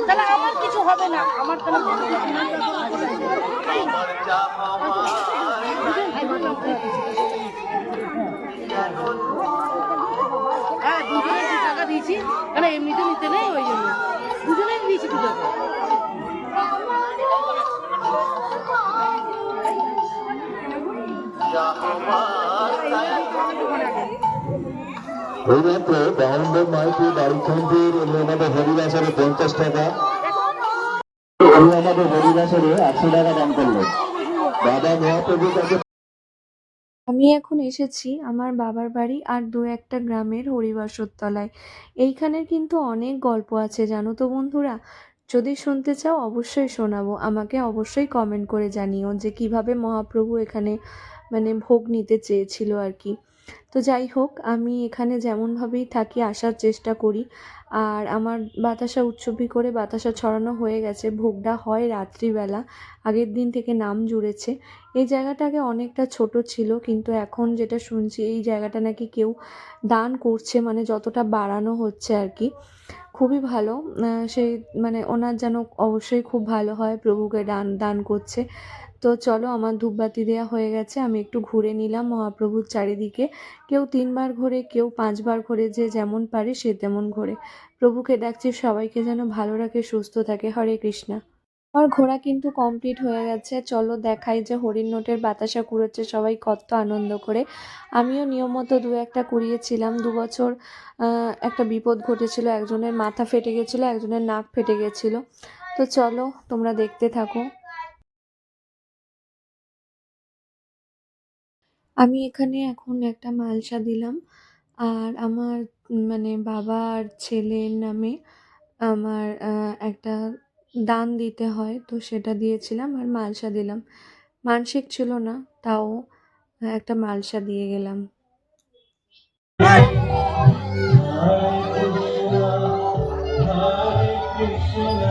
তাহলে আমার কিছু হবে না, আমার তাহলে হ্যাঁ দুজনে 2 টাকা দিয়েছি, কারণ এমনিতে নিতে নেই, ওই জন্য দুজনেই দিয়েছি 2 টাকা। এইমাত্র বাউন্ডার মাইতি বাড়িখানটির আমাদের হরিদাসের 50 টাকা, আমাদের হরিদাসের 80 টাকা দাম করলো। বাবা মহাপ্রভুর কাছে আমি এখন এসেছি আমার বাবার বাড়ি আর 2-1টা গ্রামের হরিবাসর তলায়। এইখানের কিন্তু অনেক গল্প আছে জানো তো বন্ধুরা। যদি শুনতে চাও অবশ্যই শোনাবো, আমাকে অবশ্যই কমেন্ট করে জানিও যে কিভাবে মহাপ্রভু এখানে মানে ভোগ নিতে চেয়েছিল আর কি। তো যাই হোক, আমি এখানে যেমনভাবেই থাকি আসার চেষ্টা করি। আর আমার বাতাসা উৎসবই করে বাতাসা ছড়ানো হয়ে গেছে, ভোগটা হয় রাত্রিবেলা, আগের দিন থেকে নাম জুড়েছে। এই জায়গাটা আগে অনেকটা ছোট ছিল, কিন্তু এখন যেটা শুনছি এই জায়গাটা নাকি কেউ দান করছে, মানে যতটা বাড়ানো হচ্ছে আর কি। খুবই ভালো। সেই মানে ওনার যেন অবশ্যই খুব ভালো হয়, প্রভুকে দান করছে। তো চলো, আমার ধূপবাতি দেওয়া হয়ে গেছে, আমি একটু ঘুরে নিলাম মহাপ্রভুর চারিদিকে। কেউ 3 বার ঘোরে, কেউ 5 বার ঘোরে, যে যেমন পারে সে তেমন ঘোরে। প্রভুকে ডাকছি সবাইকে যেন ভালো রাখে, সুস্থ থাকে। হরে কৃষ্ণা। আমার ঘোরা কিন্তু কমপ্লিট হয়ে গেছে, চলো দেখাই যে হরিণ নোটের বাতাসা কুড়োচ্ছে সবাই কত আনন্দ করে। আমিও নিয়ম মতো 2-1টা কুড়িয়েছিলাম। 2 বছর একটা বিপদ ঘটেছিল, একজনের মাথা ফেটে গেছিলো, একজনের নাক ফেটে গেছিলো। তো চলো তোমরা দেখতে থাকো। আমি এখানে এখন একটা মালসা দিলাম, আর আমার মানে বাবা আর ছেলের নামে আমার একটা দান দিতে হয়, তো সেটা দিয়েছিলাম আর মালসা দিলাম। মানসিক ছিল না, তাও একটা মালসা দিয়ে গেলাম। হরে কৃষ্ণ